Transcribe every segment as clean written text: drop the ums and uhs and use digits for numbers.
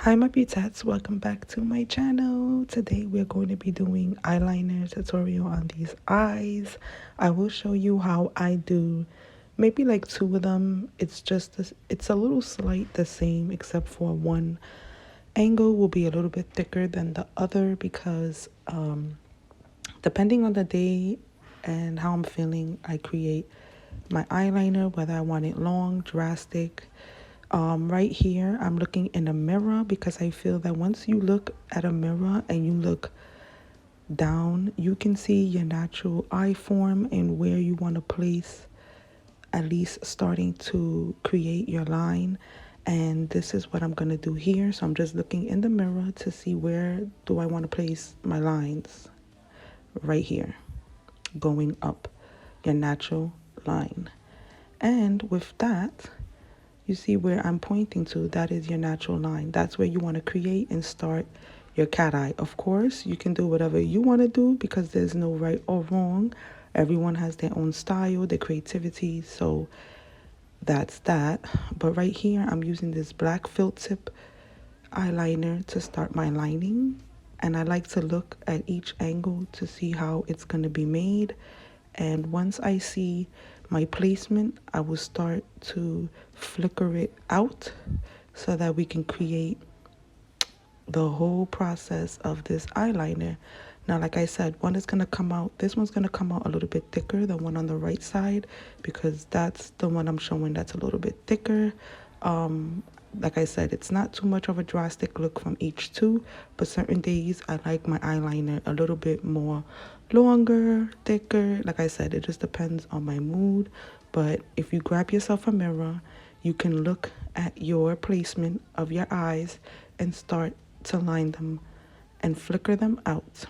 Hi my beautets, welcome back to my channel. Today we're going to be doing eyeliner tutorial on these eyes. I will show you how I do maybe like two of them. It's just this, it's a little slight the same except for one angle will be a little bit thicker than the other because depending on the day and how I'm feeling, I create my eyeliner, whether I want it long, drastic. Right here, I'm looking in a mirror because I feel that once you look at a mirror and you look down, you can see your natural eye form and where you want to place, at least starting to create your line. And this is what I'm going to do here. So I'm just looking in the mirror to see where do I want to place my lines. Right here, going up your natural line. And with that, you see where I'm pointing to, that is your natural line. That's where you want to create and start your cat eye. Of course, you can do whatever you want to do because there's no right or wrong. Everyone has their own style, their creativity. So that's that. But right here, I'm using this black felt tip eyeliner to start my lining. And I like to look at each angle to see how it's going to be made. And once I see my placement, I will start to flicker it out so that we can create the whole process of this eyeliner. Now, like I said, one is going to come out, this one's going to come out a little bit thicker, the one on the right side, because that's the one I'm showing that's a little bit thicker. Like I said, it's not too much of a drastic look from each two, but certain days I like my eyeliner a little bit more longer, thicker. Like I said, it just depends on my mood. But if you grab yourself a mirror, you can look at your placement of your eyes and start to line them and flicker them out.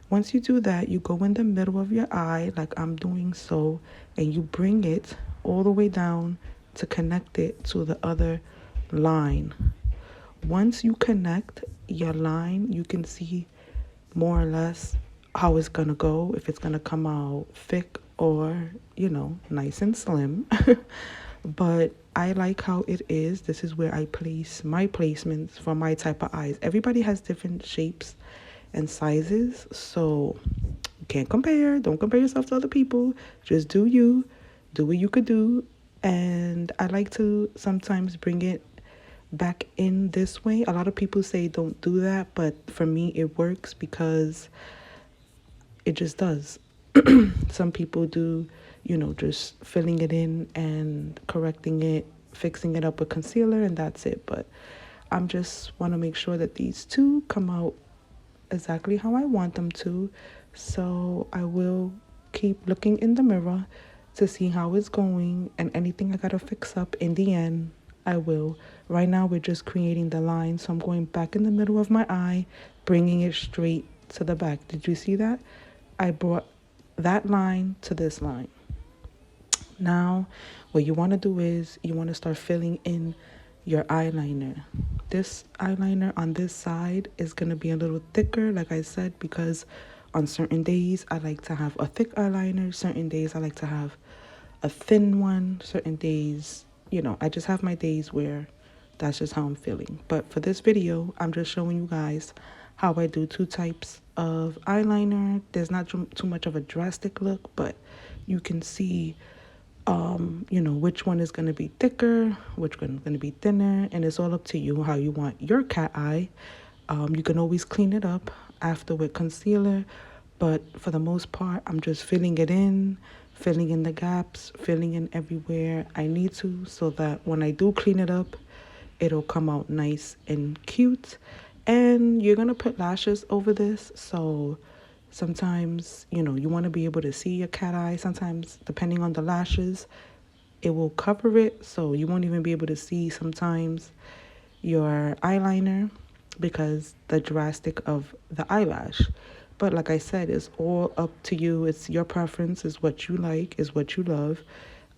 Once you do that, you go in the middle of your eye like I'm doing so, and you bring it all the way down to connect it to the other line. Once you connect your line, you can see more or less how it's gonna go, if it's gonna come out thick or, nice and slim. But I like how it is. This is where I place my placements for my type of eyes. Everybody has different shapes and sizes, so you can't compare. Don't compare yourself to other people. Just do you. Do what you could do. And I like to sometimes bring it back in this way. A lot of people say don't do that, but for me it works because it just does. Some people do, just filling it in and correcting it, fixing it up with concealer, and that's it. But I'm just want to make sure that these two come out exactly how I want them to. So I will keep looking in the mirror to see how it's going, and anything I gotta fix up in the end, I will. Right now we're just creating the line, so I'm going back in the middle of my eye, bringing it straight to the back. Did you see that? I brought that line to this line. Now, what you want to do is you want to start filling in your eyeliner. This eyeliner on this side is going to be a little thicker, like I said, because on certain days I like to have a thick eyeliner. Certain days I like to have a thin one. Certain days, I just have my days where that's just how I'm feeling. But for this video, I'm just showing you guys how I do two types of eyeliner. There's not too much of a drastic look, but you can see which one is going to be thicker, which one is going to be thinner, and it's all up to you how you want your cat eye. You can always clean it up after with concealer, but for the most part, I'm just filling it in, filling in the gaps, filling in everywhere I need to, so that when I do clean it up, it'll come out nice and cute. And you're going to put lashes over this, so sometimes, you want to be able to see your cat eye. Sometimes, depending on the lashes, it will cover it, so you won't even be able to see sometimes your eyeliner because the drastic of the eyelash. But like I said, it's all up to you. It's your preference, is what you like, is what you love.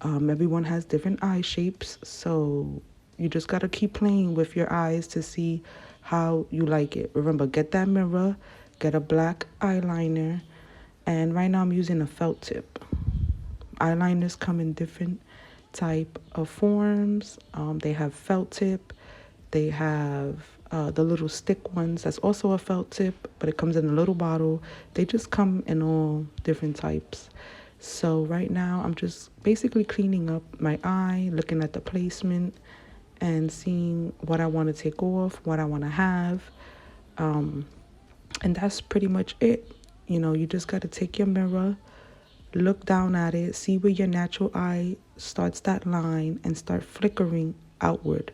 Everyone has different eye shapes, so you just got to keep playing with your eyes to see how you like it. Remember, get that mirror, get a black eyeliner, and right now I'm using a felt tip. Eyeliners come in different type of forms. They have felt tip, They have the little stick ones. That's also a felt tip, but it comes in a little bottle. They just come in all different types. So right now I'm just basically cleaning up my eye, looking at the placement and seeing what I want to take off, what I want to have. Um, and that's pretty much it. You know, you just got to take your mirror, look down at it, see where your natural eye starts that line and start flickering outward.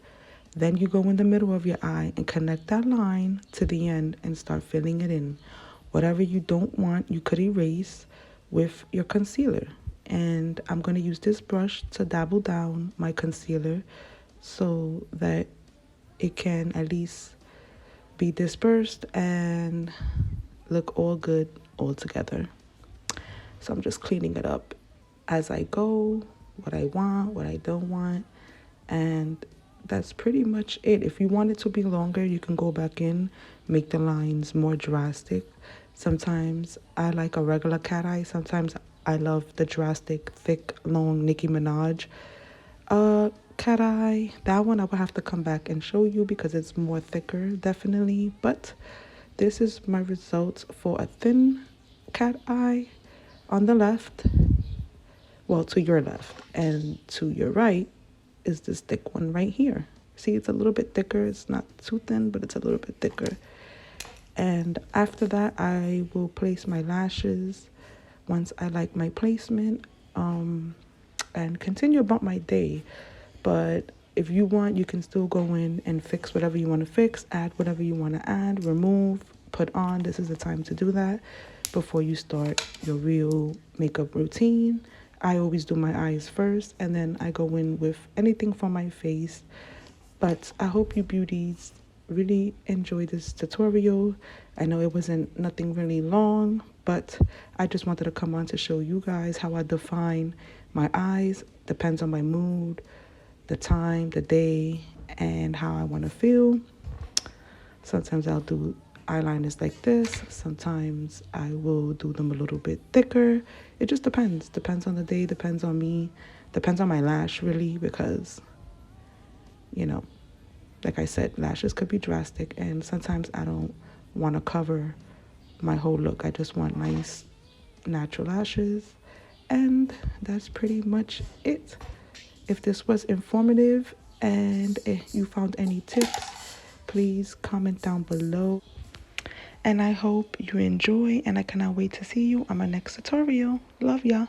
Then you go in the middle of your eye and connect that line to the end and start filling it in. Whatever you don't want, you could erase with your concealer. And I'm going to use this brush to dabble down my concealer so that it can at least be dispersed and look all good all together. So I'm just cleaning it up as I go, what I want, what I don't want. And that's pretty much it. If you want it to be longer, you can go back in, make the lines more drastic. Sometimes I like a regular cat eye. Sometimes I love the drastic, thick, long Nicki Minaj cat eye. That one I will have to come back and show you because it's more thicker, definitely. But this is my results for a thin cat eye on the left. Well, to your left, and to your right is this thick one right here. See, it's a little bit thicker. It's not too thin, but it's a little bit thicker. And after that, I will place my lashes once I like my placement, and continue about my day. But if you want, you can still go in and fix whatever you want to fix, add whatever you want to add, remove, put on. This is the time to do that before you start your real makeup routine. I always do my eyes first, and then I go in with anything for my face. But I hope you beauties really enjoy this tutorial. I know it wasn't nothing really long, but I just wanted to come on to show you guys how I define my eyes. Depends on my mood, the time, the day, and how I want to feel. Sometimes I'll do eyeliners like this. Sometimes I will do them a little bit thicker. It just depends. Depends on the day, depends on me, depends on my lash really, because, you know, like I said, lashes could be drastic, and sometimes I don't want to cover my whole look. I just want nice natural lashes, and that's pretty much it. If this was informative and if you found any tips, please comment down below. And I hope you enjoy, and I cannot wait to see you on my next tutorial. Love ya.